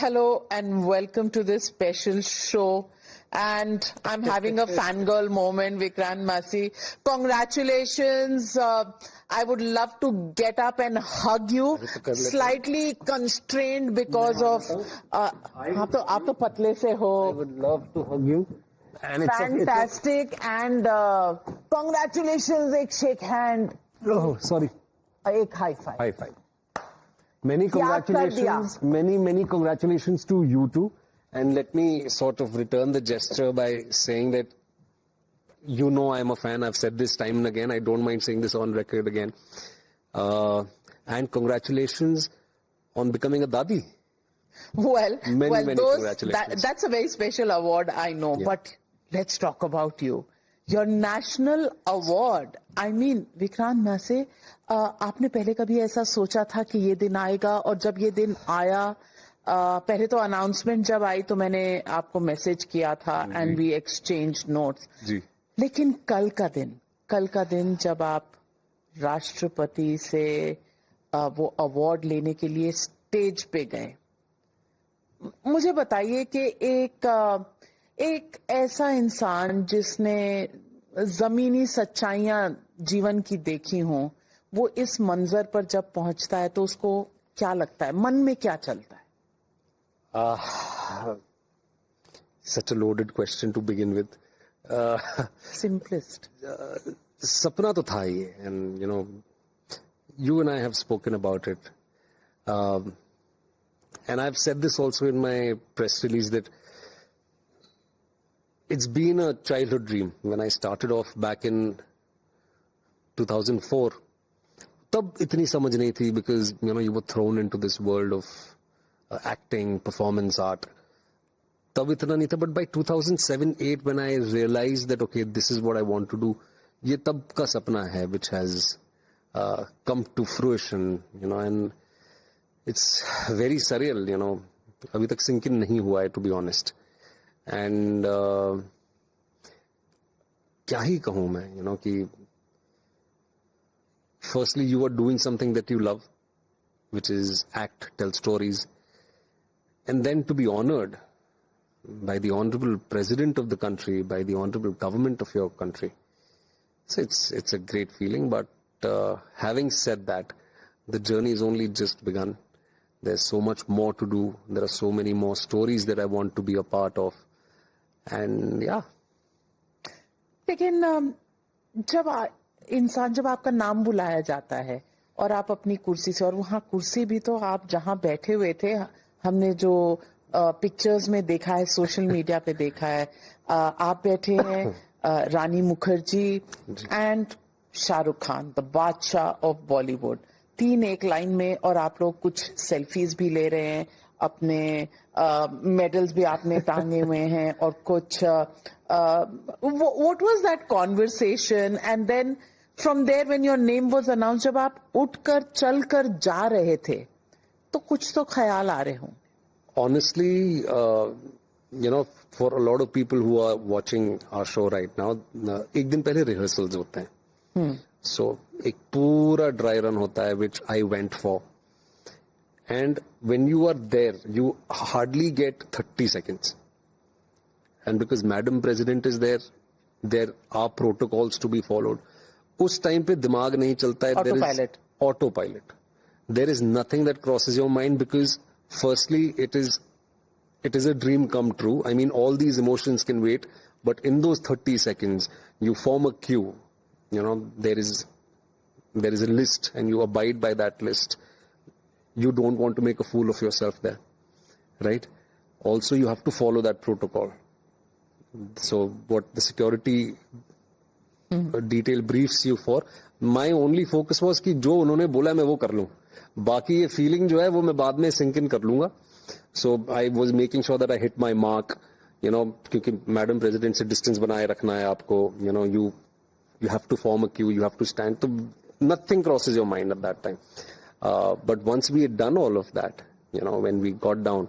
Hello and welcome to this special show. And I'm having a fangirl moment, Vikrant Massey. Congratulations. I would love to get up and hug you. Slightly constrained because of... आप तो पतले से हो. I would love to hug you. And fantastic. And congratulations. एक shake hand. Oh, sorry. एक high five. High five. Many congratulations. Many congratulations to you too. And let me sort of return the gesture by saying that, you know, I'm a fan. I've said this time and again. I don't mind saying this on record again. And congratulations on becoming a dadi. Well, many congratulations. That's a very special award, I know. Yeah. But let's talk about you. Your national award. I mean, Vikrant Massey, आपने पहले कभी ऐसा सोचा था कि ये दिन आएगा? और जब ये दिन आया, पहले तो अनाउंसमेंट जब आई तो मैंने आपको मैसेज किया था एंड वी एक्सचेंज नोट्स. लेकिन कल का दिन जब आप राष्ट्रपति से वो अवार्ड लेने के लिए स्टेज पे गए, मुझे बताइए कि एक ऐसा इंसान जिसने जमीनी सच्चाइयां जीवन की देखी हों, वो इस मंजर पर जब पहुंचता है तो उसको क्या लगता है, मन में क्या चलता है? Such a loaded question to begin with. Simplest. सपना तो था ही, and you and I have spoken about it. And I've said this also in my press release that it's been a childhood dream. When I started off back in 2004, तब इतनी समझ नहीं थी because you were thrown into this world of acting, performance art. तब इतना नहीं था, but by 2007-8 when I realized that okay, this is what I want to do, ये तब का सपना है which has come to fruition, and it's very surreal, अभी तक sink in नहीं हुआ है, to be honest. And क्या ही कहूँ मैं, कि firstly you are doing something that you love, which is act, tell stories, and then to be honored by the honorable president of the country, by the honorable government of your country. So it's a great feeling, but having said that, the journey is only just begun. There's so much more to do. There are so many more stories that I want to be a part of. And yeah. लेकिन जब आपका नाम बुलाया जाता है और आप अपनी कुर्सी से, और वहाँ कुर्सी भी तो आप जहाँ बैठे हुए थे, हमने जो पिक्चर्स में देखा है, सोशल मीडिया पे देखा है, आप बैठे हैं रानी मुखर्जी एंड शाहरुख खान, द बादशाह ऑफ बॉलीवुड, तीन एक लाइन में, और आप लोग कुछ सेल्फीज भी ले रहे हैं, अपने मेडल्स भी आपने टांगे हुए हैं, और कुछ what was that conversation? And then from there when your name was announced, जब आप उठकर चलकर जा रहे थे तो कुछ तो ख्याल आ रहे हों. Honestly, for a lot of people who are watching our show right now, एक दिन पहले rehearsals होते हैं. So एक पूरा dry run होता है which I went for. And when you are there, you hardly get 30 seconds. And because Madam President is there are protocols to be followed. उस time पे दिमाग नहीं चलता है. Autopilot. Autopilot. There is nothing that crosses your mind because firstly, it is a dream come true. I mean, all these emotions can wait, but in those 30 seconds, you form a queue. There is a list, and you abide by that list. You don't want to make a fool of yourself there, right? Also, you have to follow that protocol. So, what the security detail briefs you for, my only focus was कि जो उन्होंने बोला मैं वो कर लूँ. बाकी ये फीलिंग जो है वो मैं बाद में सिंक इन कर लूंगा. So I was making sure that I hit my mark, क्योंकि मैडम प्रेसिडेंट से डिस्टेंस बनाए रखना है आपको. You have to form a queue, you have to stand. तो nothing crosses your mind at that time. But once we had done all of that, when we got down,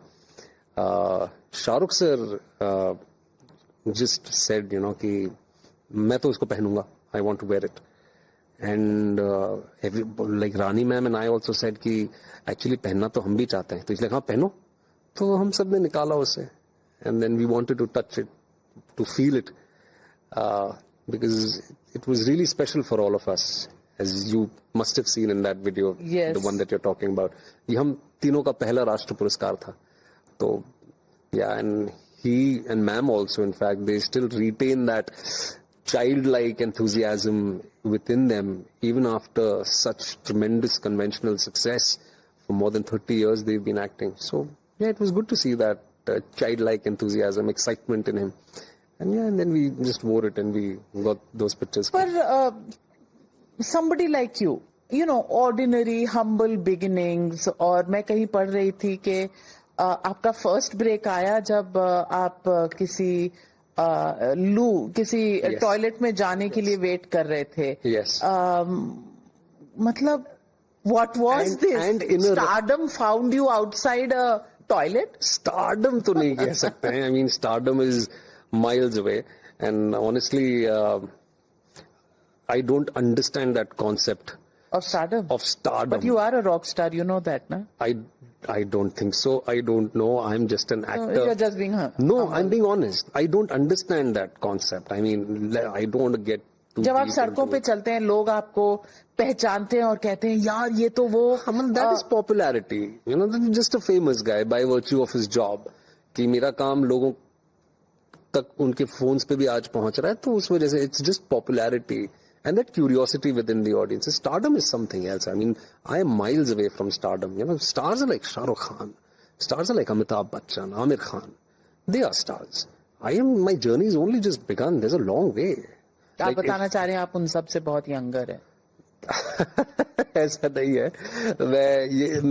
Shahrukh sir just said कि मैं तो इसको पहनूंगा, I want to wear it. And like Rani ma'am and I also said कि actually पहनना तो हम भी चाहते हैं, तो इसलिए हाँ पहनो. तो हम सब ने निकाला उसे, and then we wanted to touch it, to feel it, because it was really special for all of us, as you must have seen in that video, Yes. the one that you're talking about. ये हम तीनों का पहला राष्ट्र पुरस्कार था. तो yeah, and he and ma'am also, in fact, they still retain that childlike enthusiasm within them, even after such tremendous conventional success. For more than 30 years, they've been acting. So, yeah, it was good to see that childlike enthusiasm, excitement in him. And yeah, and then we just wore it and we got those pictures. पर somebody like you, you know, ordinary, humble beginnings, और मैं कहीं पढ़ रही थी कि आपका first break आया जब आप किसी किसी Yes. टॉयलेट में जाने के लिए वेट कर रहे थे. Yes. मतलब what was And- this? and in a- Stardom found you outside a toilet? Stardom तो नहीं कह सकते हैं. I mean, stardom is miles away. And honestly, I don't understand that concept Of stardom? of stardom. But you are a rock star, you know that, na? I don't think so. I don't know. I'm just an actor. You're just being No, I'm being honest. I don't understand that concept. I mean, I don't want to get too जब आप deep सड़कों into पे it. चलते हैं लोग आपको पहचानते हैं और कहते हैं यार ये तो वो That is popularity. You know, that's just a famous guy by virtue of his job. कि मेरा काम लोगों तक उनके phones पे भी आज पहुंच रहा है, तो उस वजह से it's just popularity and that curiosity within the audience. Stardom is something else. I mean, I am miles away from stardom. You know, stars are like Shah Rukh Khan. Stars are like Amitabh Bachchan, Amir Khan. They are stars. My journey is only just begun. There's a long way. आप Like, बताना चाह रहे हैं आप उन सब से बहुत यंगर है. ऐसा नहीं है.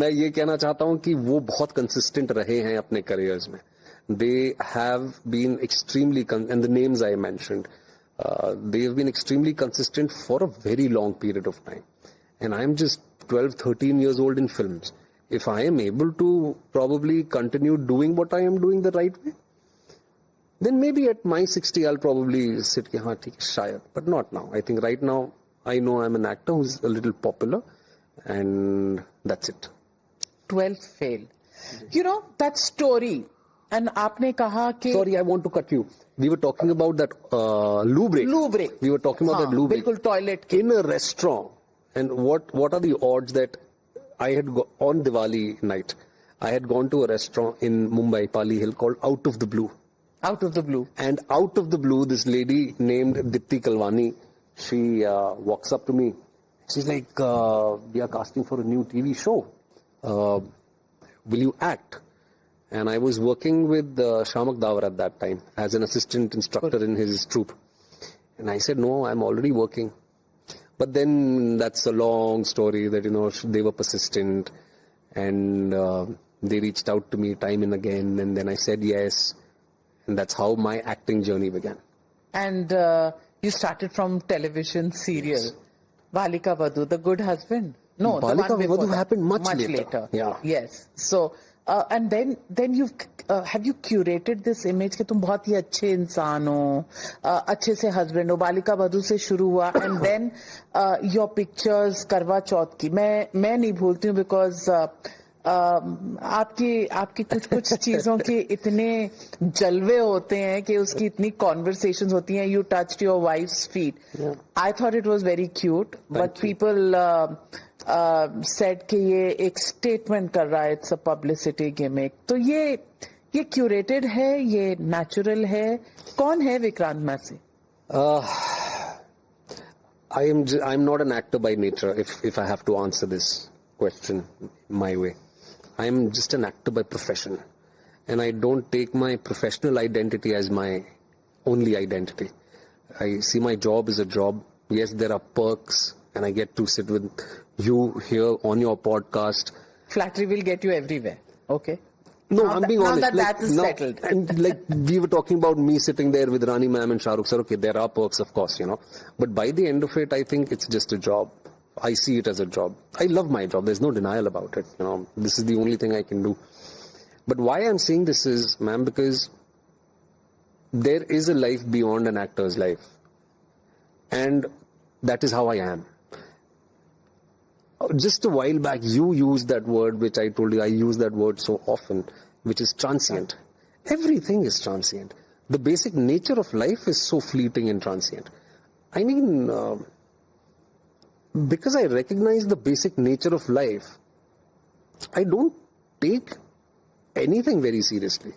मैं ये कहना चाहता हूं कि वो बहुत कंसिस्टेंट रहे हैं अपने करियर्स में. They have been extremely, and the names I mentioned, they have been extremely consistent for a very long period of time. And I'm just 12, 13 years old in films. If I am able to probably continue doing what I am doing the right way, then maybe at my 60 I'll probably sit ki, haan, theek hai, shayad, but not now. I think right now I know I'm an actor who's a little popular, and that's it. 12th fail. You know that story. And आपने कहा कि Sorry, I want to cut you. We were talking about that loo break. Loo break. We were talking about that loo break. बिल्कुल toilet के. In a restaurant, and what are the odds that I had on Diwali night, I had gone to a restaurant in Mumbai, Pali Hill, called Out of the Blue. Out of the blue. And out of the blue, this lady named Dipti Kalwani, she walks up to me. She's like, we are casting for a new TV show. Will you act? And I was working with Shamak Dawar at that time as an assistant instructor in his troupe. And I said, no, I'm already working. But then that's a long story that, you know, they were persistent and they reached out to me time and again. And then I said yes. And that's how my acting journey began. And you started from television serial. Balika Vadhu, The Good Husband. No, the Balika one before Vadhu that. happened much later. Yeah. Yes. So, and then you've have you curated this image कि तुम बहुत ही अच्छे इंसान हो, अच्छे से husband हो. बालिका वधू से शुरू हुआ and then your pictures करवा चौथ की मैं नहीं भूलती हूँ because आपकी कुछ चीजों के इतने जलवे होते हैं कि उसकी इतनी conversations होती हैं. You touched your wife's feet. Yeah. I thought it was very cute, but you. people said कि ये एक statement कर रहा है, it's a publicity gimmick. तो ये curated है, ये natural है. कौन है Vikrant Massey? I'm not an actor by nature, if I have to answer this question my way. I am just an actor by profession. And I don't take my professional identity as my only identity. I see my job as a job. Yes, there are perks, and I get to sit with you here on your podcast. Flattery will get you everywhere. Okay. No, Now I'm that- being now honest. that is settled. And like we were talking about me sitting there with Rani ma'am and Shah Rukh sir. Okay, there are perks, of course, you know. But by the end of it, I think it's just a job. I see it as a job. I love my job. There's no denial about it. You know, this is the only thing I can do. But why I'm saying this is, ma'am, because there is a life beyond an actor's life. And that is how I am. Just a while back, you used that word, which I told you I use that word so often. which is transient. Everything is transient. The basic nature of life is so fleeting and transient. I mean, because I recognize the basic nature of life, I don't take anything very seriously.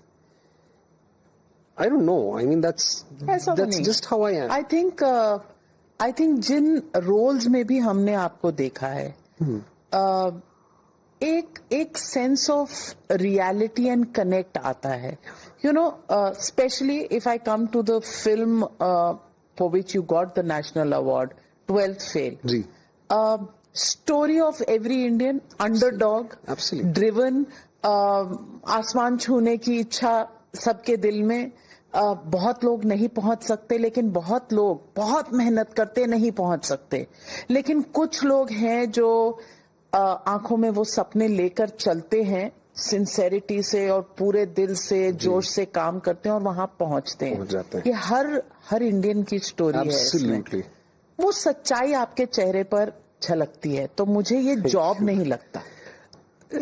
I don't know. I mean, that's just how I am. I think जिन roles में भी हमने आपको देखा है, एक sense of reality and connect आता है. You know, specially if I come to the film for which you got the national award, 12th fail. जी. Story of every Indian underdog, driven, आसमान छूने की इच्छा सबके दिल में. बहुत लोग नहीं पहुंच सकते, लेकिन बहुत लोग बहुत मेहनत करते नहीं पहुंच सकते. लेकिन कुछ लोग हैं जो आंखों में वो सपने लेकर चलते हैं, सिंसेरिटी से और पूरे दिल से, जोश से काम करते हैं और वहां पहुंचते हैं. ये हर इंडियन की स्टोरी है इसमें. वो सच्चाई आपके चेहरे पर झलकती है. तो मुझे ये जॉब नहीं लगता.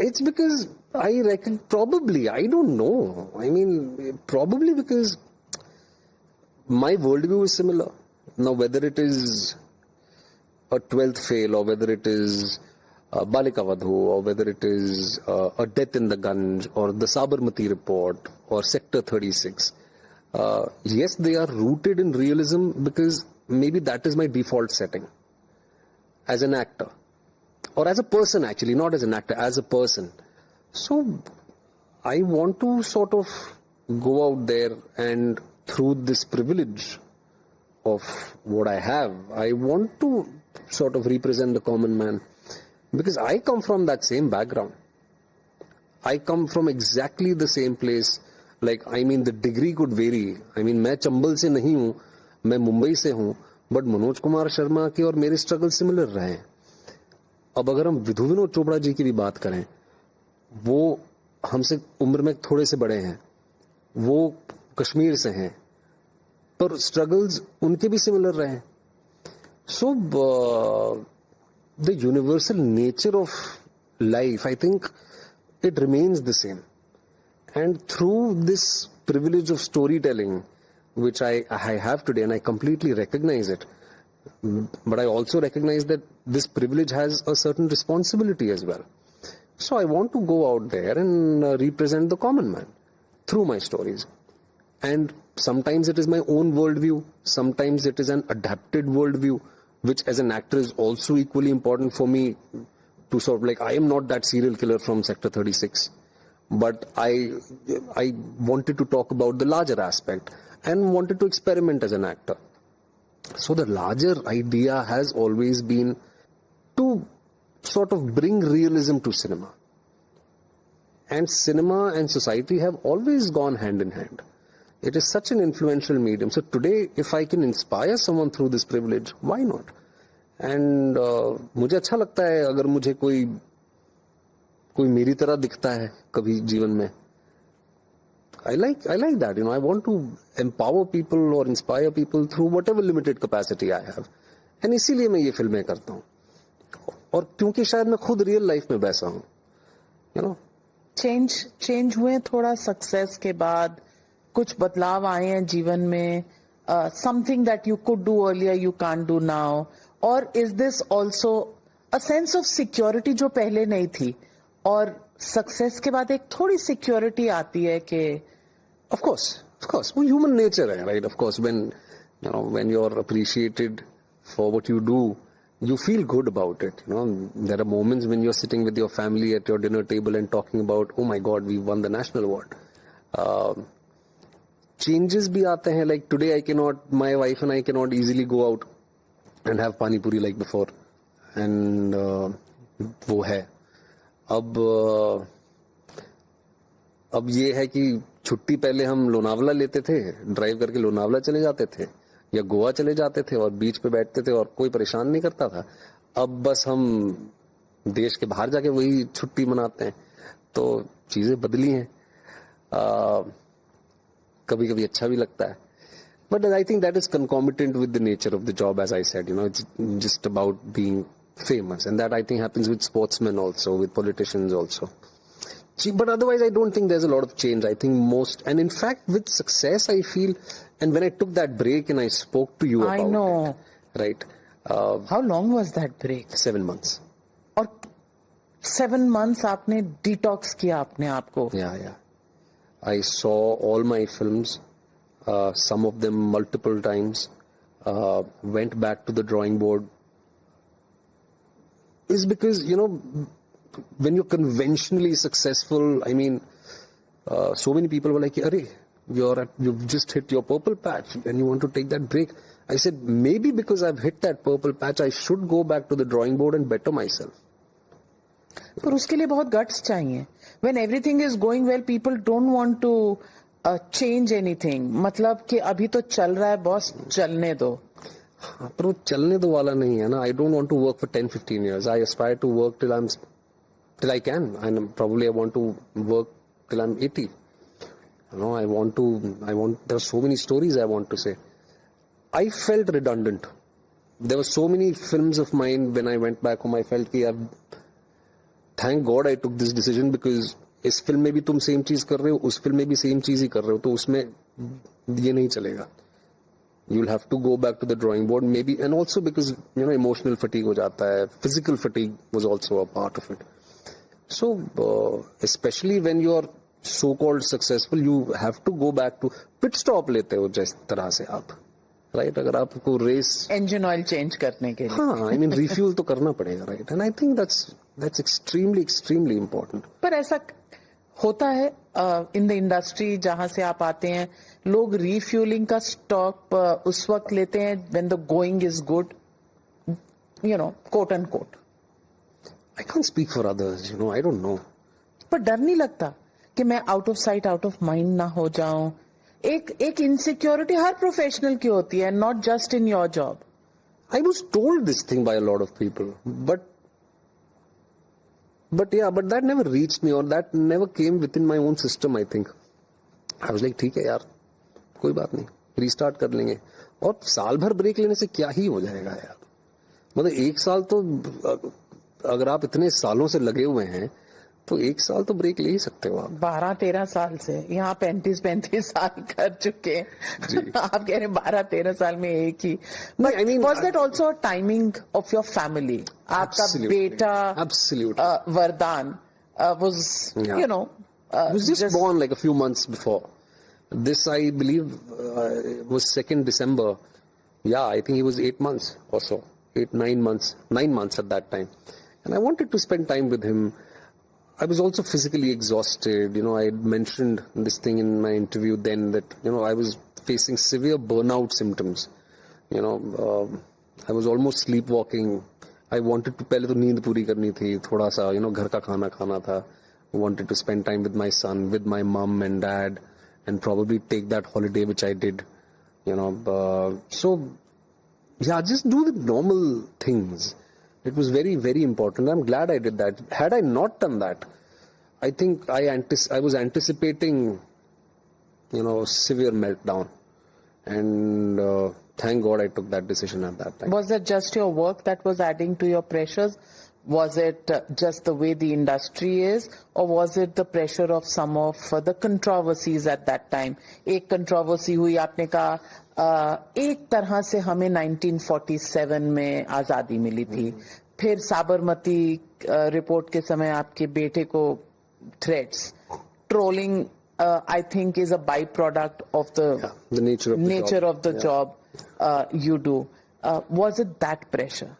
It's because I reckon, probably, I don't know. I mean, probably because my worldview is similar. Now, whether it is a 12th fail, or whether it is Balika Vadhu, or whether it is a death in the Ganj, or the Sabarmati report, or Sector 36, yes, they are rooted in realism because maybe that is my default setting as an actor. Or as a person, actually, not as an actor, as a person. So, I want to sort of go out there and through this privilege of what I have, I want to sort of represent the common man. Because I come from that same background. I come from exactly the same place. Like, I mean, the degree could vary. I mean, मैं चंबल से नहीं हूँ, मैं मुंबई से हूँ, but Manoj Kumar Sharma के और मेरे स्ट्रगल सिमिलर रहे हैं. अब अगर हम विधु विनोद चोपड़ा जी की भी बात करें, वो हमसे उम्र में थोड़े से बड़े हैं, वो कश्मीर से हैं, पर स्ट्रगल्स उनके भी सिमिलर रहे हैं. So the universal nature of life, I think it remains the same. And through this privilege of story telling which I have today, and I completely recognize it. But I also recognize that this privilege has a certain responsibility as well. So I want to go out there and represent the common man through my stories. And sometimes it is my own worldview, sometimes it is an adapted worldview, which as an actor is also equally important for me to sort of like, I am not that serial killer from Sector 36, but I wanted to talk about the larger aspect and wanted to experiment as an actor. So the larger idea has always been to sort of bring realism to cinema. And cinema and society have always gone hand in hand. It is such an influential medium. So today, if I can inspire someone through this privilege, why not? And मुझे अच्छा लगता है अगर मुझे कोई मेरी तरह दिखता है कभी जीवन में. I like that, I want to empower people or inspire people through whatever limited capacity I have. And इसीलिए मैं ये फिल्में करता हूँ. और क्योंकि शायद मैं खुद रियल लाइफ में वैसा हूँ, चेंज हुए थोड़ा सक्सेस के बाद, कुछ बदलाव आए हैं जीवन में, something that you could do earlier you can't do now, और is this also a sense of security जो पहले नहीं थी, और सक्सेस के बाद एक थोड़ी सिक्योरिटी आती है कि of course वो human nature है, right? Of course, when you're appreciated for what you do, you feel good about it. There are moments when you're sitting with your family at your dinner table and talking about, oh my God, we won the national award. Changes भी आते हैं, like today my wife and I cannot easily go out and have pani puri like before. And वो है. अब ये है कि छुट्टी पहले हम लोनावला लेते थे, ड्राइव करके लोनावला चले जाते थे या गोवा चले जाते थे और बीच पे बैठते थे और कोई परेशान नहीं करता था. अब बस हम देश के बाहर जाके वही छुट्टी मनाते हैं. तो चीजें बदली हैं. कभी कभी अच्छा भी लगता है. But I think that is concomitant with the nature of the job, as I said. It's just about being famous, and that I think happens with sportsmen also, with politicians also. But otherwise, I don't think there's a lot of change. I think most, and in fact, with success, I feel, and when I took that break and I spoke to you I about know. it, right? How long was that break? 7 months. और 7 months आपने detox किया अपने आप को. Yeah. I saw all my films, some of them multiple times, went back to the drawing board. Is because, when you're conventionally successful, I mean, so many people were like, Arey, you've just hit your purple patch and you want to take that break. I said, maybe because I've hit that purple patch, I should go back to the drawing board and better myself. पर उसके लिए बहुत guts चाहिए. When everything is going well, people don't want to change anything. मतलब कि अभी तो चल रहा है बॉस, चलने दो. हाँ, पर वो चलने दो वाला नहीं है ना. I don't want to work for 10-15 years. I aspire to work till I can, and probably I want to work till I'm 80. There are so many stories I want to say. I felt redundant. There were so many films of mine when I went back home. I felt कि thank God I took this decision, because इस film में भी तुम same चीज कर रहे हो, उस फिल्म में भी सेम चीज ही कर रहे हो, तो उसमें ये नहीं चलेगा. You'll have to go back to the drawing board, maybe, and also because emotional fatigue हो जाता है, physical fatigue was also a part of it. So especially when you are so-called successful, you have to go back to pit stop लेते हो जिस तरह से आप, right? अगर आपको रेस engine oil change करने के लिए. हाँ, I mean refuel तो करना पड़ेगा, right? And I think that's extremely important. पर ऐसा होता है इन द इंडस्ट्री जहां से आप आते हैं, लोग रिफ्यूलिंग का स्टॉक उस वक्त लेते हैं when the going is good, quote and quote. I can't speak for others, I don't know. पर डर नहीं लगता कि मैं out of sight out of mind ना हो जाऊं? एक इनसिक्योरिटी हर प्रोफेशनल की होती है, not just in your job. I was told this thing by a lot of people, but that never reached me, or that never came within my own system, I think. I was like, ठीक है यार, कोई बात नहीं, restart कर लेंगे. और साल भर ब्रेक लेने से क्या ही हो जाएगा यार. मतलब 1 साल तो, अगर आप इतने सालों से लगे हुए हैं, तो 1 साल तो ब्रेक ले ही सकते हो आप. 12-13 साल से यहाँ 35 साल कर चुके हैं. आप कह रहे हैं 12-13 साल में एक ही. But I mean, was that also a timing of your family? आपका बेटा वरदान was, was just born like a few months before. This, I believe, was 2nd December. Yeah, I think he was 8 months or so. 9 months at that time. And I wanted to spend time with him. I was also physically exhausted. I had mentioned this thing in my interview then that, I was facing severe burnout symptoms. I was almost sleepwalking. I wanted to, पहले तो नींद पूरी करनी थी, थोड़ा सा, घर का खाना था. I wanted to spend time with my son, with my mom and dad, and probably take that holiday, which I did. So, yeah, just do the normal things. It was very, very important. I'm glad I did that. Had I not done that, I think I was anticipating, severe meltdown. And thank God I took that decision at that time. Was it just your work that was adding to your pressures? Was it just the way the industry is, or was it the pressure of some of the controversies at that time? एक controversy हुई, आपने कहा एक तरह से हमें 1947 में आजादी मिली थी. फिर साबरमती रिपोर्ट के समय आपके बेटे को threats, trolling, I think is a byproduct of the nature of the job you do. Was it that pressure?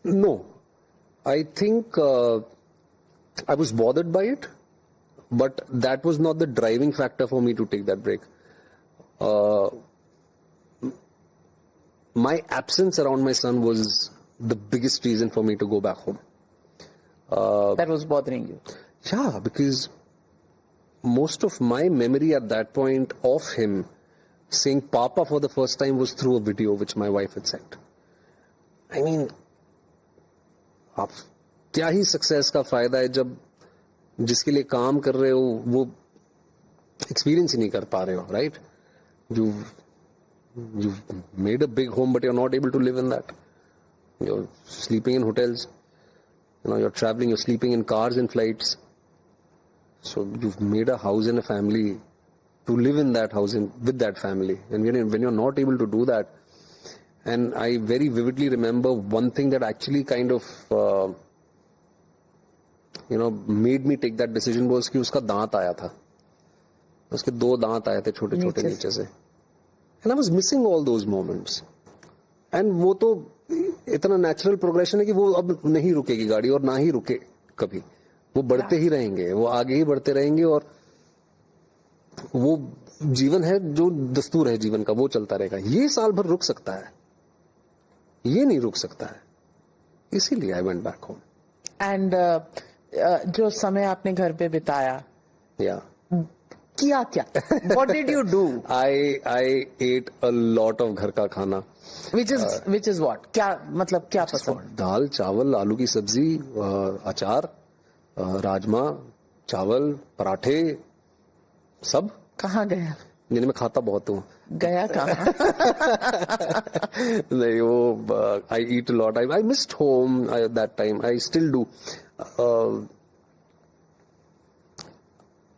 No. I think I was bothered by it, but that was not the driving factor for me to take that break. My absence around my son was the biggest reason for me to go back home. That was bothering you? Yeah, because most of my memory at that point of him saying Papa for the first time was through a video which my wife had sent. I mean, आप क्या ही success का फायदा है जब जिसके लिए काम कर रहे हो वो एक्सपीरियंस ही नहीं कर पा रहे हो, right? You made a big home, but you're not able to live in that. You're sleeping in hotels, you're traveling, you're sleeping in cars and flights. So you've made a house and a family to live in that house and with that family. And when you're not able to do that, and I very vividly remember one thing that actually kind of, made me take that decision was कि उसका दांत आया था. उसके 2 दांत आए थे छोटे छोटे नीचे से. And I was missing all those moments. And वो तो इतना नेचुरल प्रोग्रेशन है कि वो अब नहीं रुकेगी गाड़ी और ना ही रुके कभी. वो बढ़ते ही रहेंगे, वो आगे ही बढ़ते रहेंगे और वो जीवन है जो दस्तूर है जीवन का, वो चलता रहेगा. ये साल भर रुक सकता है, ये नहीं रुक सकता है. इसीलिए I went back home. And जो समय आपने घर पे बिताया, या किया क्या? What did you do? I ate a lot of घर का खाना. Which is what? क्या मतलब क्या पसंद? दाल, चावल, आलू की सब्जी, अचार, राजमा, चावल, पराठे, सब. कहाँ गया? जिन्हें मैं खाता बहुत हूँ. गया कहाँ? नहीं, वो I eat a lot. I missed home at that time. I still do.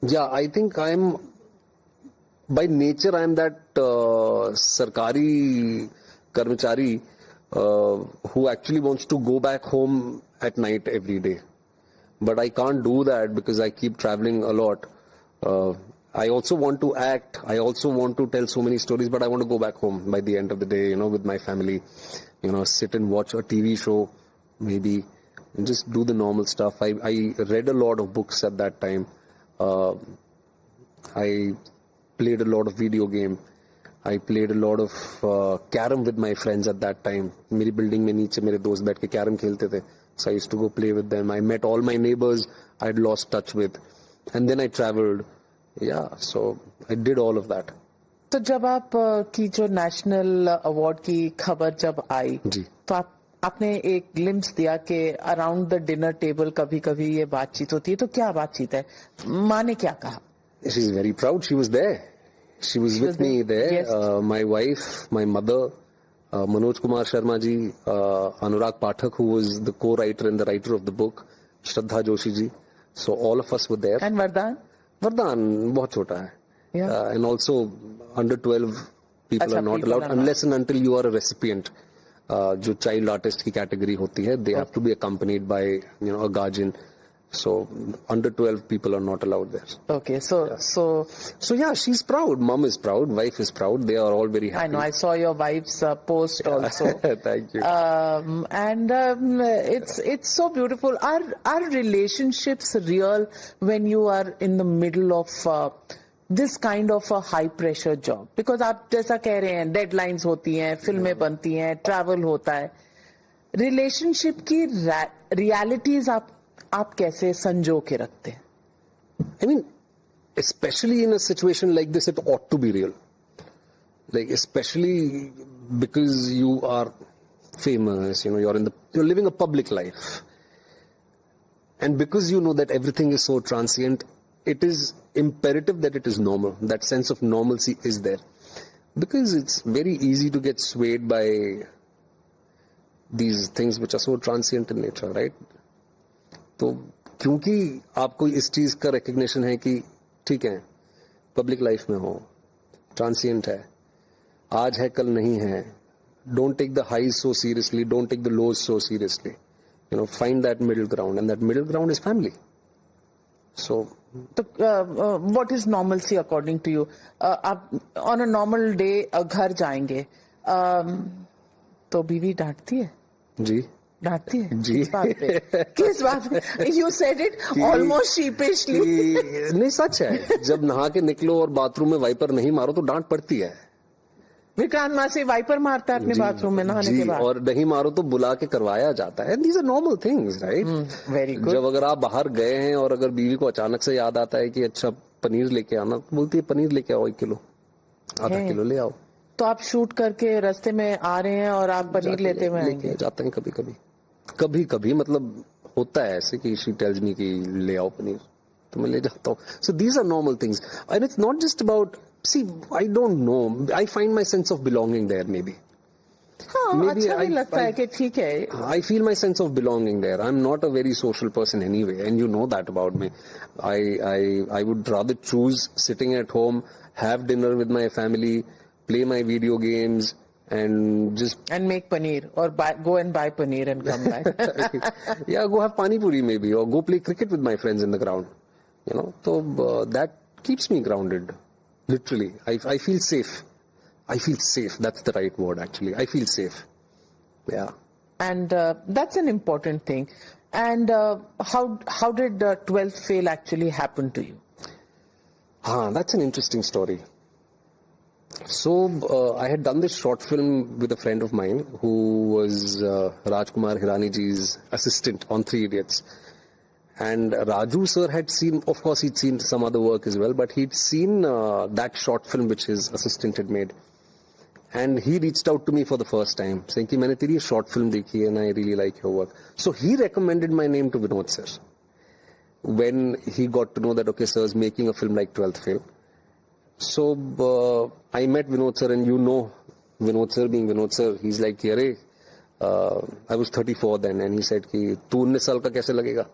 Yeah, I think I'm by nature I'm that sarkari karmachari who actually wants to go back home at night every day. But I can't do that because I keep traveling a lot. I also want to act. I also want to tell so many stories, but I want to go back home by the end of the day, with my family, sit and watch a TV show, maybe, and just do the normal stuff. I read a lot of books at that time. I played a lot of video game. I played a lot of carom with my friends at that time. मेरी building में नीचे मेरे दोस्त बैठ के carom खेलते थे. So I used to go play with them. I met all my neighbors I had lost touch with. And then I traveled. Yeah, so I did all of that. तो जब आप की जो नेशनल अवार्ड की खबर जब आई, जी. तो आपने एक ग्लिम्स दिया कि अराउंड द डिनर टेबल कभी कभी ये बातचीत होती है. तो क्या बातचीत है? माँ ने क्या कहा? She is very proud. She was there. She was with me there. Yes. My wife, my mother, Manoj Kumar Sharma ji, Anurag Pathak, who was the co-writer and the writer of the book, Shraddha Joshi ji. So all of us were there. And Vardhan? Vardhan बहुत छोटा है. Yeah. And also under 12 people are not allowed unless and until you are a recipient. जो child artist की category होती है, they have to be accompanied by a guardian. So under 12 people are not allowed there. Okay, so yeah, she's proud. Mom is proud. Wife is proud. They are all very happy. I know. I saw your wife's post also. Thank you. And it's so beautiful. Are relationships real when you are in the middle of this kind of a high pressure job? Because आप जैसा कह रहे हैं, deadlines होती हैं, फिल्में बनती हैं, travel होता है. Relationship की realities आप कैसे संजो के रखते हैं? I mean, especially in a situation like this, it ought to be real. Like, especially because you are famous, you're living a public life. And because you know that everything is so transient, it is imperative that it is normal. That sense of normalcy is there. Because it's very easy to get swayed by these things which are so transient in nature, right? तो क्योंकि आपको इस चीज का recognition है कि ठीक है, पब्लिक लाइफ में हो, ट्रांसिएंट है, आज है कल नहीं है, don't take the high so seriously, don't take the lows so seriously, find that middle ground, and that middle ground is family. So what is normalcy according to you? आप on a normal day घर जाएंगे तो बीवी डांटती है? जी, डांटती है. जी. किस बात पे? You said it almost sheepishly. नहीं, सच है. जब नहा के निकलो और बाथरूम में वाइपर नहीं मारो तो डांट पड़ती है. विक्रांत माँ से वाइपर मारता है अपने बाथरूम में नहाने के बाद, और नहीं मारो तो बुला के करवाया जाता है. These are normal things, right? Very good. जब अगर आप बाहर गए हैं और अगर बीवी को अचानक से याद आता है कि अच्छा पनीर लेके आना, तो बोलती है पनीर लेके आओ 1 किलो, आधा किलो ले आओ. तो आप शूट करके रास्ते में आ रहे हैं और आप पनीर लेते हुए आएंगे? जाते हैं कभी कभी मतलब होता है ऐसे कि शी टेल्स मी कि ले आओ पनीर, तो मैं ले जाता हूँ. So these are normal things and it's not just about, see, I don't know, I find my sense of belonging there may be. हाँ, Maybe अच्छा भी लगता है कि ठीक है. I feel my sense of belonging there. I'm not a very social person anyway, and you know that about me. I would rather choose sitting at home, have dinner with my family, play my video games, and just And make paneer or go and buy paneer and come back. yeah, go have pani puri maybe, or go play cricket with my friends in the ground. You know, so that keeps me grounded. Literally, I feel safe. I feel safe. That's the right word, actually. I feel safe. Yeah. And that's an important thing. And how did 12th fail actually happen to you? That's an interesting story. So I had done this short film with a friend of mine who was Rajkumar Hiraniji's assistant on Three Idiots. And Raju sir had seen, of course he'd seen some other work as well, but he'd seen that short film which his assistant had made. And he reached out to me for the first time, saying कि मैंने तेरी ये short film देखी है and I really like your work. So he recommended my name to Vinod sir. When he got to know that, okay, sir is making a film like 12th Fail. So I met Vinod sir, and you know Vinod sir being Vinod sir, he's like, अरे, I was 34 then, and he said कि तू 19 साल का कैसे लगेगा?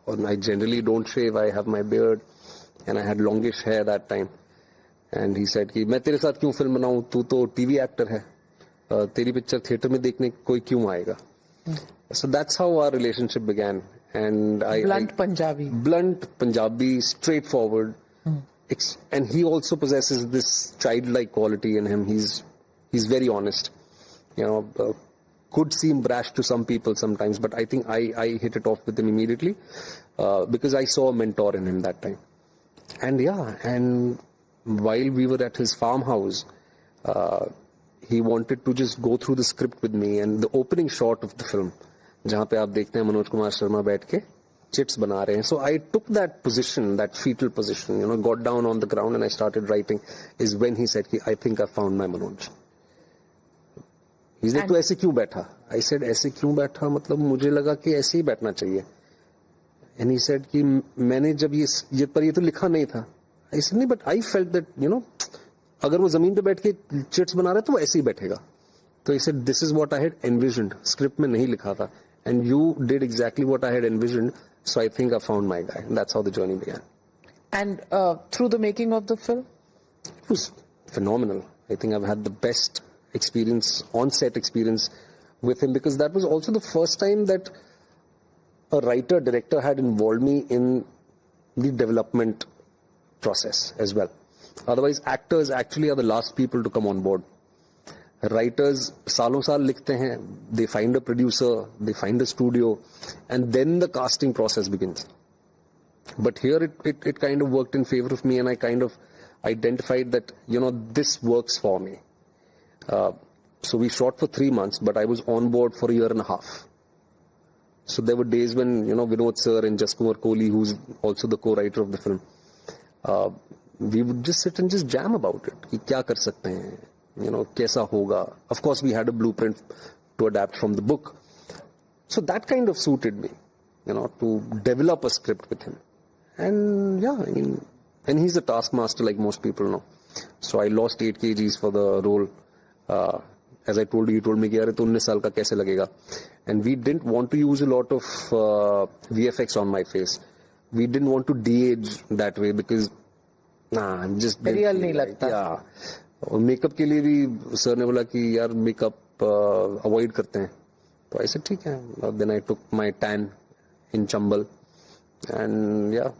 And I generally don't shave, I have my beard, and I had longish hair that time. And he said कि मैं तेरे साथ क्यों फिल्म बनाऊं, तू तो टीवी एक्टर है, तेरी पिक्चर थिएटर में देखने कोई क्यों आएगा? So that's how our relationship began. And Blunt Punjabi, straightforward. And he also possesses this childlike quality in him. He's very honest. You know, could seem brash to some people sometimes, but I think I hit it off with him immediately because I saw a mentor in him that time. And yeah, and while we were at his farmhouse, he wanted to just go through the script with me, and the opening shot of the film, जहाँ पे आप देखते हैं मनोज कुमार शर्मा बैठ के chits बना रहे हैं. So I took that position, that fetal position, you know, got down on the ground and I started writing. Is when he said, I think I found my Manoj. He's like, तो ऐसे क्यों बैठा? I said, ऐसे क्यों बैठा? मतलब मुझे लगा कि ऐसे ही बैठना चाहिए. And he said कि मैंने जब ये पर ये तो लिखा नहीं था. I said नहीं, but I felt that, you know, अगर वो जमीन पे बैठ के चिट्स बना रहा है तो वो ऐसे ही बैठेगा. तो he said, this is what I had envisioned. Script में नहीं लिखा था. And you did exactly what I had envisioned. So I think I found my guy. And that's how the journey began. And through the making of the film? It was phenomenal. I think I've had the best experience, on-set experience with him, because that was also the first time that a writer, director had involved me in the development process as well. Otherwise, actors actually are the last people to come on board. Writers सालों साल लिखते हैं, they find a producer, they find a studio, and then the casting process begins. But here it kind of worked in favor of me, and I kind of identified that, you know, this works for me. So we shot for 3 months, but I was on board for a year and a half. So there were days when, you know, Vinod sir and Jaskumar Kohli, who's also the co-writer of the film, we would just sit and just jam about it. कि क्या कर सकते हैं? You know, kaisa hoga. Of course, we had a blueprint to adapt from the book. So that kind of suited me, you know, to develop a script with him. And yeah, I mean, and he's a taskmaster like most people know. So I lost 8 kgs for the role. As I told you, he told me, "Yaar, tu 19 saal ka kaise lagega?" And we didn't want to use a lot of VFX on my face. We didn't want to de-age that way because, I'm just real nahi lagta. Yeah. और makeup के लिए भी sir ने बोला कि यार makeup avoid करते हैं, तो ऐसे ठीक है. Then I took my tan in Chambal, and yeah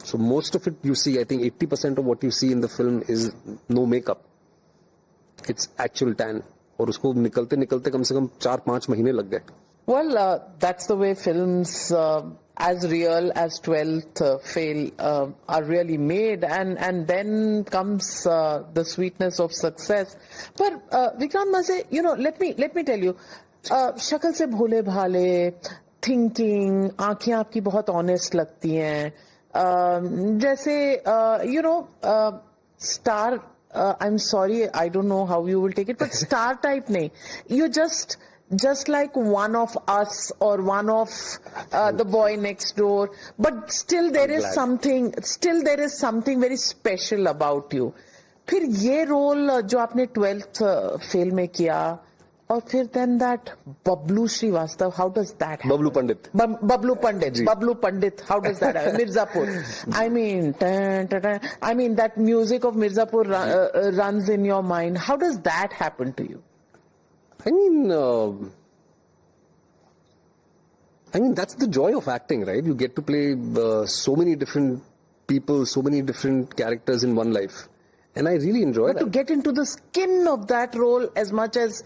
so most of it you see, I think 80% of what you see in the film is no makeup, it's actual tan. और उसको निकलते निकलते कम से कम 4-5 महीने लग गए. Well, that's the way films as real as 12th Fail are really made, and then comes the sweetness of success. But Vikrant Masse, you know, let me tell you, शक्ल से भोले भाले, thinking, आंखें आपकी बहुत honest लगती हैं, जैसे you know, star. I'm sorry, I don't know how you will take it, but star type nahi. You're just like one of us or one of the boy next door, but still there is something very special about you. फिर ये role जो आपने 12th fail में किया, और फिर then that Bablu Srivastav, how does that happen? Bablu Pandit. Bablu Pandit, how does that happen? Mirzapur. I mean, I mean that music of Mirzapur runs in your mind. How does that happen to you? I mean, that's the joy of acting, right? You get to play so many different people, so many different characters in one life. And I really enjoy But to that. get into the skin of that role as much as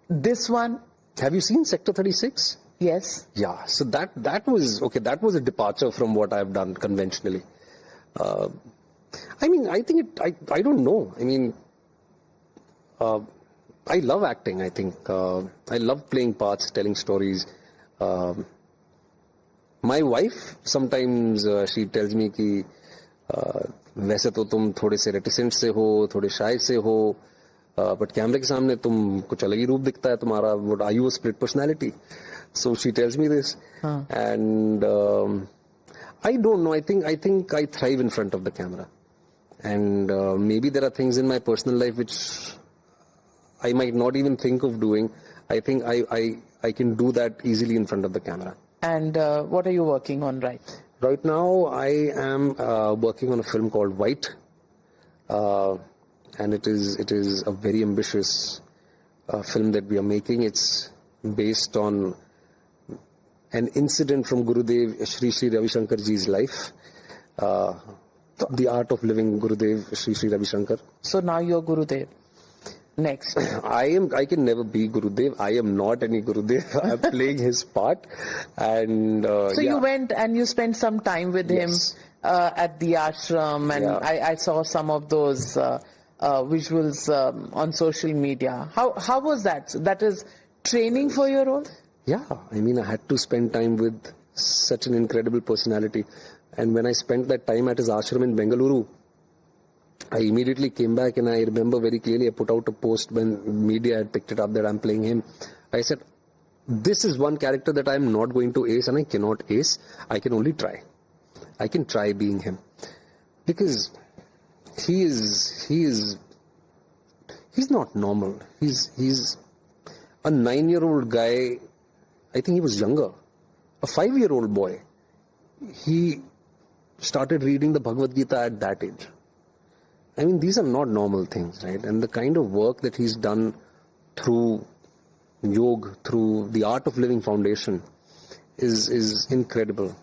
this one, Have you seen Sector 36? yes. Yeah, so that was, okay, that was a departure from what I've done conventionally. I mean, I think I don't know. I mean, I love acting, I think. I love playing parts, telling stories. My wife, sometimes she tells me कि वैसे तो तुम थोड़े से reticent से हो, थोड़े shy से हो, but कैमरे के सामने तुम कुछ अलग ही रूप दिखता है तुम्हारा. What are you, a split personality? So she tells me this, and I don't know. I think I thrive in front of the camera, and maybe there are things in my personal life which I might not even think of doing. I think I can do that easily in front of the camera. And what are you working on right? Right now, I am working on a film called White, and it is a very ambitious film that we are making. It's based on an incident from Gurudev Sri Ravi Shankar ji's life, the art of living Gurudev Sri Ravi Shankar. So now you're Gurudev. Next. I can never be Gurudev. I am not any Gurudev. I'm playing his part, and So yeah. you went and you spent some time with Yes. him at the ashram, and Yeah. I saw some of those visuals on social media. How was that? So that is training for your role? Yeah, I mean, I had to spend time with such an incredible personality. And when I spent that time at his ashram in Bengaluru, I immediately came back, and I remember very clearly I put out a post when media had picked it up that I'm playing him. I said, this is one character that I'm not going to ace, and I cannot ace. I can only try. I can try being him. Because he's not normal. He's a 9-year-old guy. I think he was younger. A 5-year-old boy. He started reading the Bhagavad Gita at that age. I mean, these are not normal things, right? And the kind of work that he's done through yoga, through the Art of Living Foundation is incredible.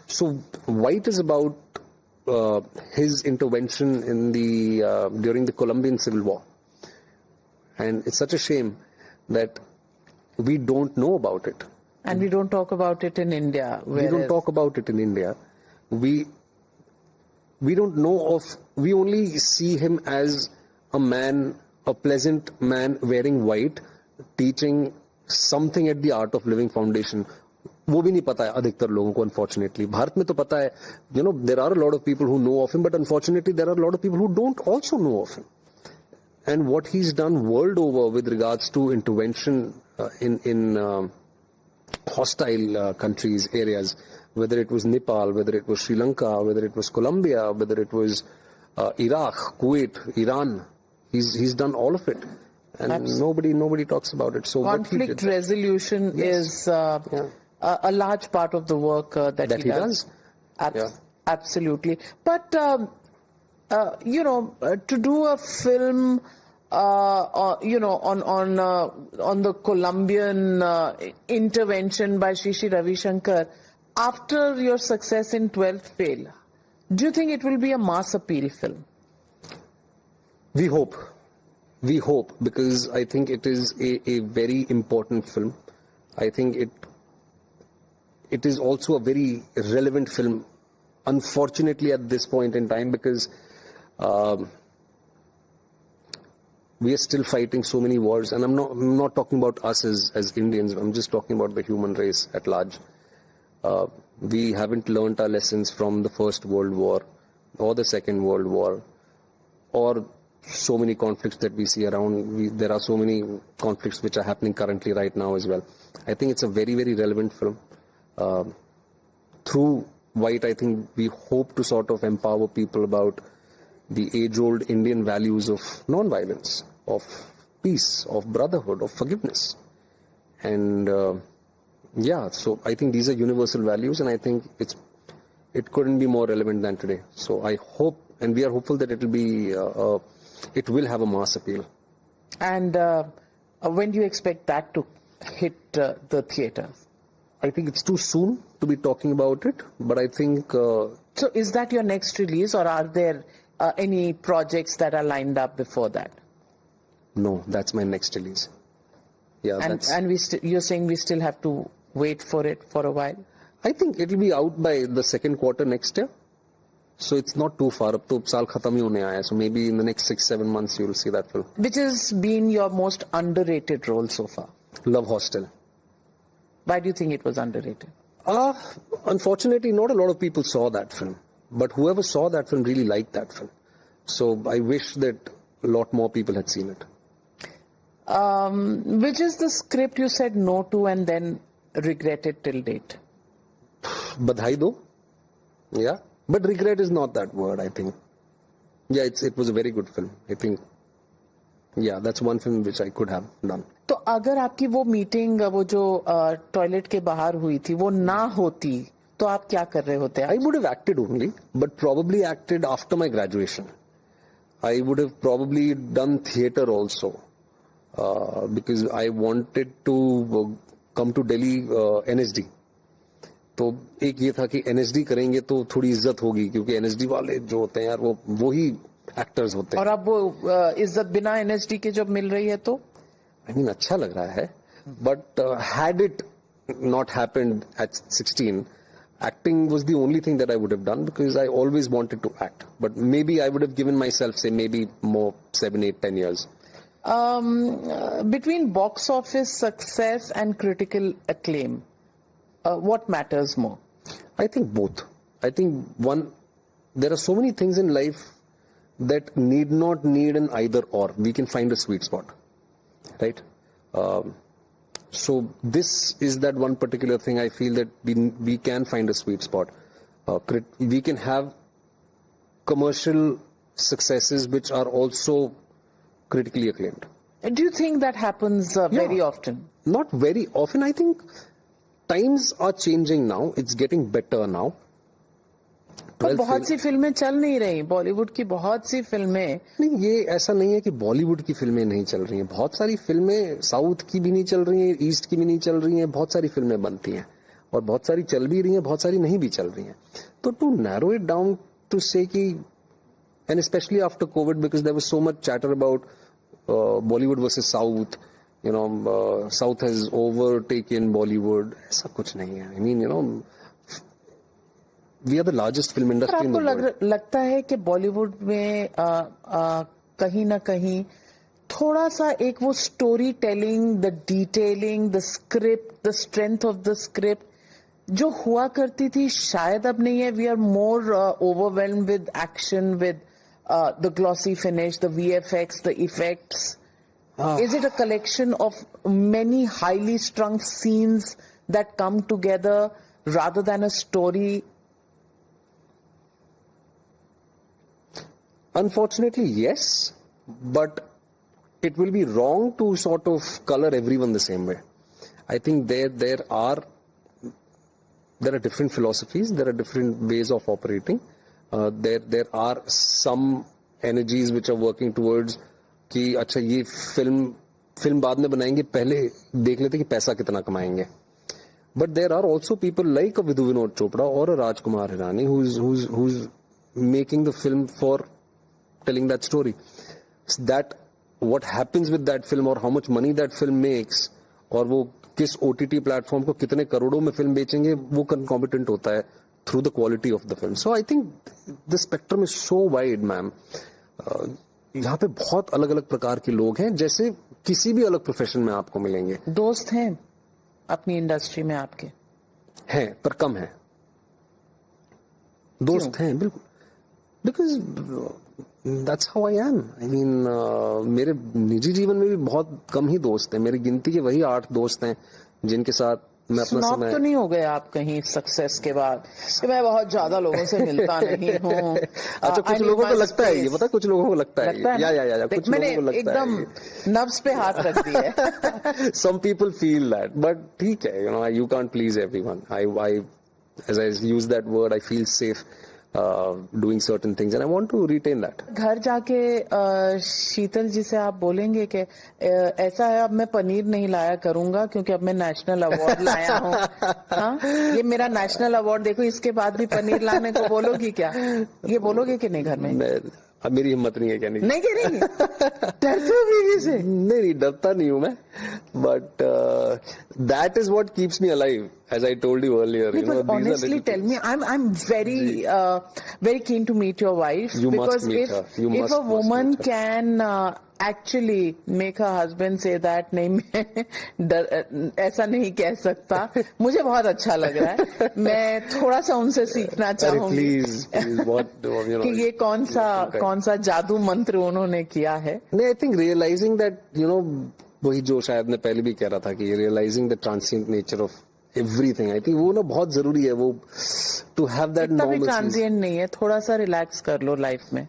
So White is about his intervention in during the Colombian Civil War. And it's such a shame that we don't know about it. And we don't talk about it in India. We don't talk about it in India. We don't know of, we only see him as a man, a pleasant man wearing white, teaching something at the Art of Living Foundation. वो भी नहीं पता है अधिकतर लोगों को, unfortunately. Bharat में तो पता है, you know, there are a lot of people who know of him, but unfortunately there are a lot of people who don't also know of him. And what he's done world over with regards to intervention in hostile countries, areas, whether it was Nepal, whether it was Sri Lanka, whether it was Colombia, whether it was Iraq, Kuwait, Iran. He's done all of it, and nobody talks about it. So Conflict resolution is a large part of the work that he does. Absolutely. But you know, to do a film, you know, on the Colombian intervention by Sri Ravi Shankar, after your success in 12th Fail, do you think it will be a mass appeal film? We hope, because I think it is a very important film. I think it is also a very relevant film, unfortunately at this point in time, because we are still fighting so many wars, and I'm not talking about us as Indians. I'm just talking about the human race at large. We haven't learnt our lessons from the First World War or the Second World War, or so many conflicts that we see around. There are so many conflicts which are happening currently right now as well. I think it's a very, very relevant film. Through White, I think we hope to sort of empower people about the age-old Indian values of non-violence, of peace, of brotherhood, of forgiveness. And yeah, so I think these are universal values, and I think it couldn't be more relevant than today. So I hope, and we are hopeful that it will have a mass appeal. And when do you expect that to hit the theaters? I think it's too soon to be talking about it, but I think... So is that your next release, or are there any projects that are lined up before that? No, that's my next release. Yeah, And you're saying we still have to wait for it for a while? I think it'll be out by the second quarter next year. So it's not too far. Ab to saal khatam hi hone aaya. So maybe in the next 6-7 months you'll see that film. Which has been your most underrated role so far? Love Hostel. Why do you think it was underrated? Unfortunately, not a lot of people saw that film. But whoever saw that film really liked that film. So I wish that a lot more people had seen it. Which is the script you said no to and then regretted till date? Badhai do. Yeah. But regret is not that word, I think. Yeah, it was a very good film. I think, yeah, that's one film which I could have done. तो अगर आपकी वो meeting वो जो toilet के बाहर हुई थी वो ना होती तो आप क्या कर रहे होते? I would have acted only, but probably acted after my graduation. I would have probably done theatre also, because I wanted to come to Delhi NSD. तो एक ये था कि NSD करेंगे तो थोड़ी इज्जत होगी, क्योंकि NSD वाले जो होते हैं यार वो ही एक्टर्स होते हैं. और अब वो इज्जत बिना NSD के जब मिल रही है तो I mean, अच्छा लग रहा है. But had it not happened at 16, acting was the only thing that I would have done, because I always wanted to act. But maybe I would have given myself, say, maybe more 7, 8, 10 years. Between box office success and critical acclaim, what matters more? I think both. I think there are so many things in life that need not need an either or. We can find a sweet spot, right? So this is that one particular thing I feel that we can find a sweet spot. We can have commercial successes which are also critically acclaimed. Do you think that happens very often? Not very often. I think times are changing now. It's getting better now. पर बहुत सी फिल्में चल नहीं रही, बॉलीवुड की बहुत सी फिल्में. नहीं, ये ऐसा नहीं है कि बॉलीवुड की फिल्में नहीं चल रही हैं. बहुत सारी फिल्में साउथ की भी नहीं चल रही हैं, ईस्ट की भी नहीं चल रही हैं. बहुत सारी फिल्में बनती हैं और बहुत सारी चल भी रही हैं, बहुत सारी नहीं भी चल रही हैं. तो to narrow it down to say कि, and specially after Covid, because there was so much chatter about Bollywood versus south, you know, south has overtaken Bollywood. ऐसा कुछ नहीं है. I mean, you know, We are the largest film industry in the world. आपको लगता है कि बॉलीवुड में कहीं ना कहीं थोड़ा सा एक वो story telling, the detailing, the script, the strength of the script जो हुआ करती थी शायद अब नहीं है? We are more overwhelmed with action, with the glossy finish, the VFX, the effects. Is it a collection of many highly strung scenes that come together rather than a story? Unfortunately, yes, but it will be wrong to sort of color everyone the same way. I think there are different philosophies, there are different ways of operating. There are some energies which are working towards कि अच्छा ये film बाद में बनाएंगे, पहले देख लेते कि पैसा कितना कमाएंगे. But there are also people like a Vidhu Vinod Chopra or a Rajkumar Hirani who's making the film for telling that story. That what happens with that film or how much money that film makes और वो किस OTT platform को कितने करोड़ों में film बेचेंगे, वो concomitant होता है through the quality of the film. So I think the spectrum is so wide, ma'am. यहाँ पे बहुत अलग अलग प्रकार के लोग हैं, जैसे किसी भी अलग प्रोफेशन में आपको मिलेंगे. दोस्त हैं अपनी इंडस्ट्री में आपके? हैं, पर कम हैं. दोस्त हैं बिल्कुल, because that's how I am. I mean, मेरे निजी जीवन में भी बहुत कम ही दोस्त हैं. मेरी गिनती के वही 8 दोस्त हैं जिनके साथ मैं अपना स्नॉब समय तो नहीं हो गए आप कहीं सक्सेस के बाद कि मैं बहुत ज्यादा लोगों से मिलता नहीं हूँ? अच्छा, कुछ लोगों को लगता है ये, पता कुछ लोगों को लगता है लगता है ये, ना? या देख, कुछ मैंने लोगों को लगता एकदम है नब्ज पे हाथ रख दिया है। some people feel that, but ठीक है, you can't please everyone. As I use that word, I feel safe doing certain things, and I want to retain that. घर जाके शीतल जी से आप बोलेंगे कि ऐसा है, अब मैं पनीर नहीं लाया करूंगा क्योंकि अब मैं नेशनल अवार्ड लाया हूँ। हाँ, ये मेरा नेशनल अवार्ड देखो, इसके बाद भी पनीर लाने को बोलोगी क्या? ये बोलोगे कि नहीं घर में? अब मेरी हिम्मत नहीं है कहने की। नहीं करेंगे? डरते हो बीवी से? नहीं, डरता नहीं हूं मैं, but that is what keeps me alive, as I told you earlier. But honestly, tell me, I'm very keen to meet your wife. You must because meet her. You if must a woman meet her. can actually make her husband say that, नहीं मैं ऐसा नहीं कह सकता, मुझे बहुत अच्छा लग रहा है। मैं थोड़ा सा उनसे सीखना चाहूंगी कि ये कौन सा जादू मंत्र उन्होंने किया है। नहीं, आई थिंक रियलाइजिंग दैट वही जो शायद मैं पहले भी कह रहा था कि realising the transient nature of everything, I think वो ना बहुत जरूरी है, वो to have that normal. Transient नहीं है, थोड़ा सा रिलैक्स कर लो लाइफ में।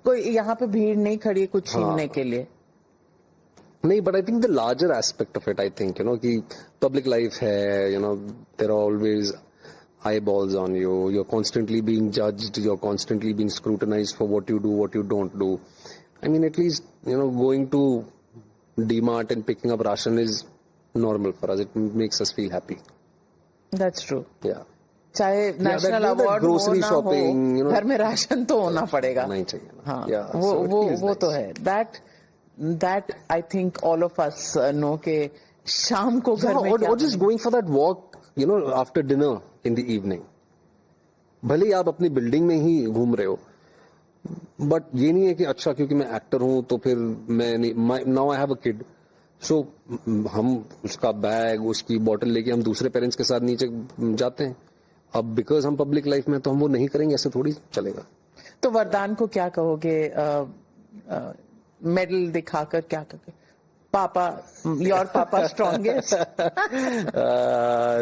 कोई यहाँ पे भीड़ नहीं खड़ी है कुछ छीनने के लिए। नहीं, but I think the larger aspect of it, I think कि पब्लिक लाइफ है, there are always eyeballs on you, you're constantly being judged, you're constantly being scrutinized for what you do, what you don't do. I mean, at least going to DMart and picking up ration is normal for us. It makes us feel happy. That's true. Yeah. चाहे national award हो ना हो, घर में ration तो होना पड़ेगा। नहीं चाहिए ना। हाँ, Yeah, वो तो है। That I think all of us know के शाम को घर में or just going for that walk, after dinner in the evening. भले ही आप अपनी बिल्डिंग में ही घूम रहे हो, बट ये नहीं है कि अच्छा क्योंकि मैं एक्टर हूं तो फिर मैं नहीं, now I have a kid, so हम उसका बैग, उसकी बॉटल लेके हम दूसरे पेरेंट्स के साथ नीचे जाते हैं। अब बिकॉज हम पब्लिक लाइफ में तो हम वो नहीं करेंगे, ऐसे थोड़ी चलेगा। तो वरदान को क्या कहोगे? मेडल दिखाकर क्या कहोगे? पापा, योर पापा स्ट्रॉन्गेस्ट?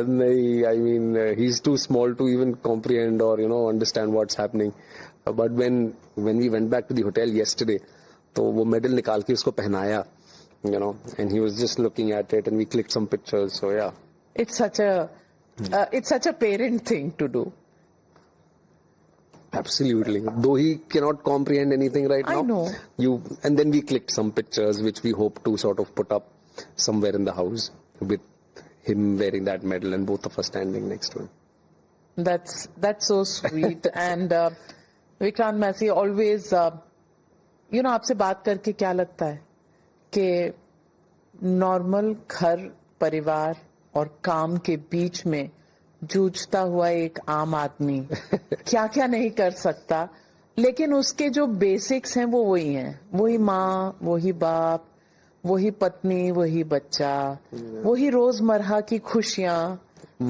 नहीं, I mean he is too small to even comprehend और understand what's happening, but when we went back to the hotel yesterday, तो वो मेडल निकाल के उसको पहनाया, and he was just looking at it and we clicked some pictures, so yeah. It's such a parent thing to do. Absolutely. Though he cannot comprehend anything right now. I know. And then we clicked some pictures which we hope to sort of put up somewhere in the house with him wearing that medal and both of us standing next to him. That's so sweet. And Vikrant Massey, always, आपसे बात करके क्या लगता है कि normal घर, परिवार और काम के बीच में जूझता हुआ एक आम आदमी क्या क्या नहीं कर सकता, लेकिन उसके जो बेसिक्स हैं वो वही हैं, वही माँ, वही बाप, वही पत्नी, वही बच्चा, वही रोजमर्रा की खुशियां,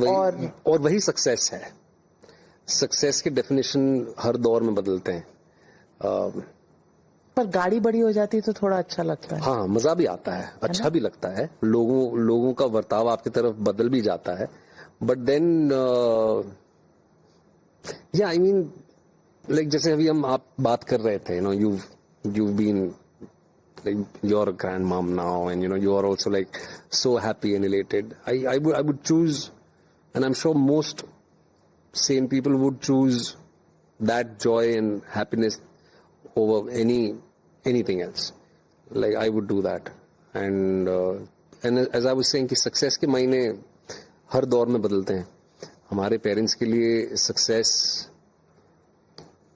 और वही सक्सेस है। सक्सेस की डेफिनेशन हर दौर में बदलते हैं। पर गाड़ी बड़ी हो जाती है तो थोड़ा अच्छा लगता है। हाँ, मजा भी आता है, अच्छा भी लगता है, लोगों का बर्ताव आपकी तरफ बदल भी जाता है, बट देन या आई मीन लाइक जैसे अभी आप बात कर रहे थे, you've been like your grandmom now and you are also like so happy and elated. I would choose, and I'm sure most sane people would choose that joy and happiness over anything else. Like I would do that, and as I was saying कि success के मायने हर दौर में बदलते हैं। हमारे parents के लिए सक्सेस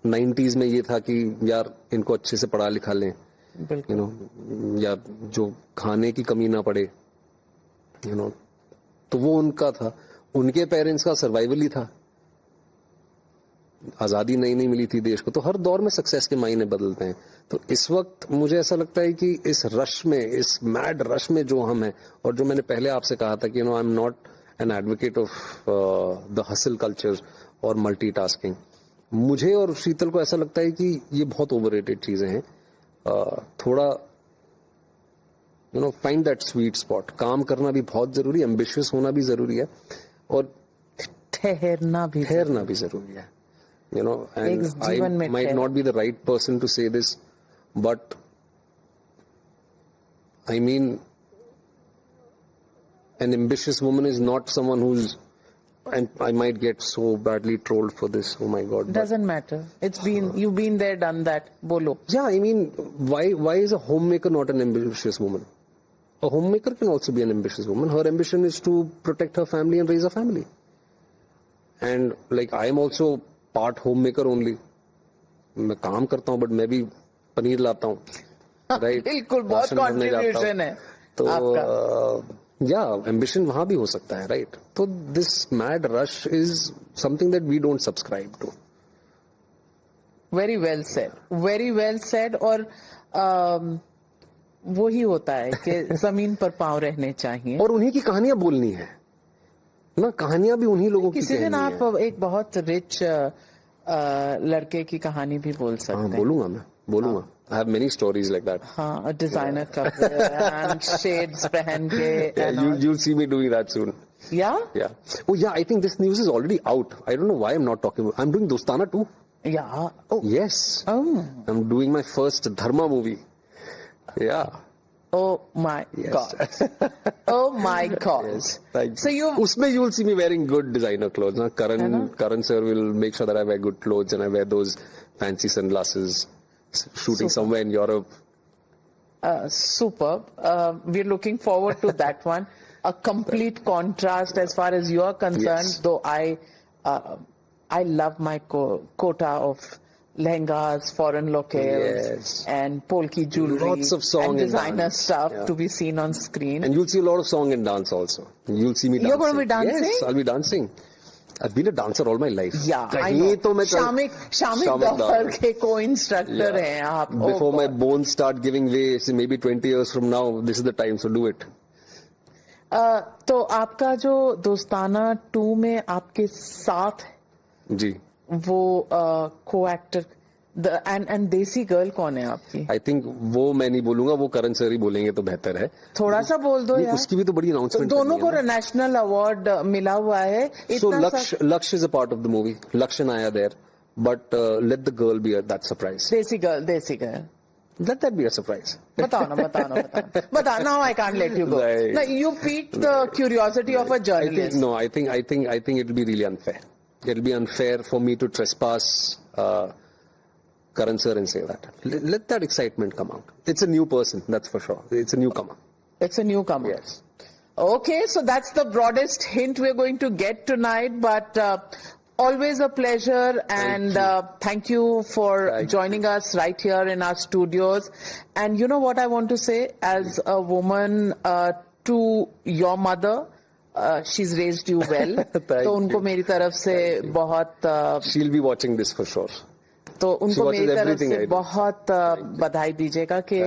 90s में ये था कि यार इनको अच्छे से पढ़ा लिखा लें, या जो खाने की कमी ना पड़े, तो वो उनका था। उनके पेरेंट्स का सर्वाइवल ही था, आजादी नई मिली थी देश को, तो हर दौर में सक्सेस के मायने बदलते हैं। तो इस वक्त मुझे ऐसा लगता है कि इस रश में, इस मैड रश में जो हम हैं, और जो मैंने पहले आपसे कहा था कि I am not an advocate of the hustle culture और मल्टीटास्किंग, मुझे और शीतल को ऐसा लगता है कि ये बहुत ओवररेटेड चीजें हैं। थोड़ा find that sweet spot. काम करना भी बहुत जरूरी, ambitious होना भी जरूरी है, और ठहरना भी जरूरी है. And I जीवन में might not be the right person to say this, but I mean, an ambitious woman is not someone who's, and I might get so badly trolled for this, oh my god. Doesn't matter. You've been there, done that. Bolo. Yeah, I mean, why is a homemaker not an ambitious woman? A homemaker can also be an ambitious woman. Her ambition is to protect her family and raise a family. And like, I am also part homemaker only. मैं काम करता हूँ, but मैं भी पनीर लाता हूँ, right? बिल्कुल, बहुत contribution है तो yeah, ambition वहाँ भी हो सकता है, right? तो this mad rush is something that we don't subscribe to. Very well said. Very well said. और वो ही होता है कि जमीन पर पांव रहने चाहिए. और उन्हीं की कहानियां बोलनी है ना, कहानियां भी उन्हीं लोगों की किसी दिन कहनी आप एक बहुत रिच लड़के की कहानी भी बोल सकते हैं. मैं बोलूंगा. I have many stories like that. हाँ, डिजाइनर कपड़े and shades पहन के. Yeah, you'll see me doing that soon. Yeah? Yeah. Oh yeah, I think this news is already out. I don't know why I'm not talking about. I'm doing Dostana too. Yeah. Oh. Yes. Oh. I'm doing my first Dharma movie. Yeah. Oh my God. Oh my God. Yes. Thank So you. Usme you'll see me wearing good designer clothes. Na? Karan sir will make sure that I wear good clothes and I wear those fancy sunglasses. Shooting somewhere in Europe. Superb. We're looking forward to that one. A complete contrast as far as you're concerned, Yes. though I love my quota of lehengas, foreign locales, Yes. and polki jewelry, Lots of song and and designer dance. stuff Yeah. to be seen on screen. And you'll see a lot of song and dance also. You'll see me dancing. You're going to be dancing? Yes, I'll be dancing. I've been a dancer all my life. Yeah, I know. तो मैं Shamik Dawar के co-instructor हैं आप. Before my bones start giving way, so maybe 20 years from now, this is the time, so do it. तो आपका जो दोस्ताना 2 में आपके साथ जी. वो co-actor and देसी गर्ल कौन है आपकी? I think वो मैं नहीं बोलूंगा, वो करण सर ही बोलेंगे तो बेहतर है. थोड़ा सा बोल दो यार. उसकी भी तो बड़ी अनाउंसमेंट. दोनों को नेशनल अवार्ड मिला हुआ है. So Laksh is a part of the movie. Laksh and I are there, but let the girl be that surprise. देसी girl. Let that be a surprise. बताओ. Now I can't let you go. Right. No, you piqued the curiosity of a journalist. I think it'll be really unfair. It'll be unfair for me to trespass Karan sir and say that. Let that excitement come out. It's a new person, that's for sure. It's a newcomer. It's a newcomer. Yes. Okay, so that's the broadest hint we're going to get tonight, but always a pleasure, and thank you for joining us right here in our studios. And you know what I want to say, as a woman to your mother, she's raised you well. तो उनको मेरी तरफ से बहुत She'll be watching this for sure. तो उनको मेरी तरफ से बहुत बधाई दीजिएगा कि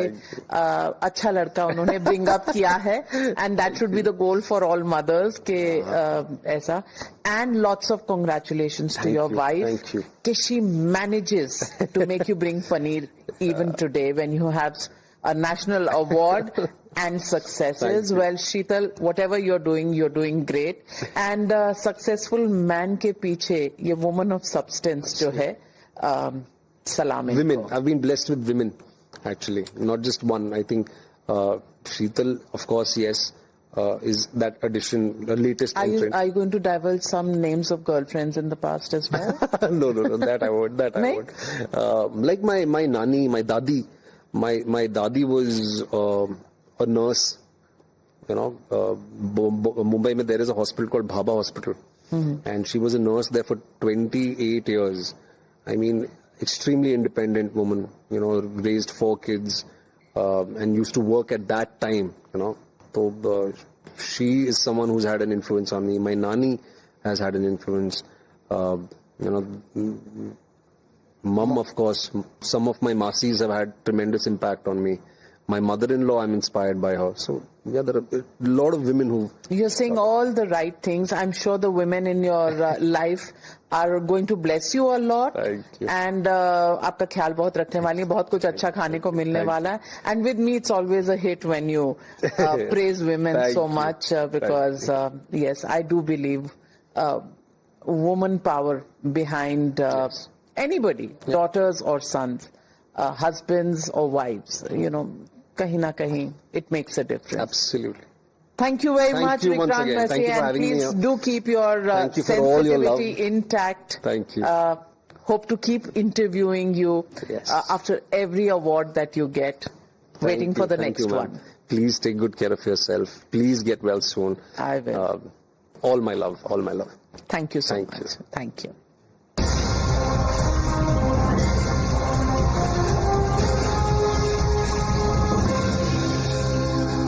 अच्छा लड़का उन्होंने ब्रिंग अप किया है, and that should be the goal for all mothers के ऐसा. And lots of congratulations to your wife कि she manages to make you bring paneer even today when you have a national award and successes. Well, Sheetal, whatever you're doing great. And successful man के पीछे ये woman of substance जो है, salam. Women. I've been blessed with women, actually. Not just one. I think Sheetal, of course, yes, is that addition, the latest entrant. Are you going to divulge some names of girlfriends in the past as well? No, that I won't. I won't. Like my nani, my dadi. My dadi was a nurse. Mumbai mein there is a hospital called Bhabha Hospital, and she was a nurse there for 28 years. I mean, extremely independent woman. Raised 4 kids, and used to work at that time. So she is someone who's had an influence on me. My nani has had an influence. Mum, of course, some of my masis have had tremendous impact on me. My mother-in-law, I'm inspired by her. So yeah, there are a lot of women who. You're saying all the right things. I'm sure the women in your life are going to bless you a lot. Thank you. And आपका ख्याल बहुत रखने वाली हैं, बहुत कुछ अच्छा खाने को मिलने वाला है. And with me, it's always a hit when you praise women Thank so you. much because yes, I do believe woman power behind anybody, daughters or sons, husbands or wives. You know, kahin na kahin, it makes a difference. Absolutely. Thank you very Thank much, you once Vikrant again. Thank Massey, you for and having me please here. do keep your Thank you for all your love. sensitivity intact. Thank you. Hope to keep interviewing you Yes. after every award that you get. Waiting for the Thank next you, one. ma'am. Please take good care of yourself. Please get well soon. I will. All my love. All my love. Thank you so Thank much. you. Thank you.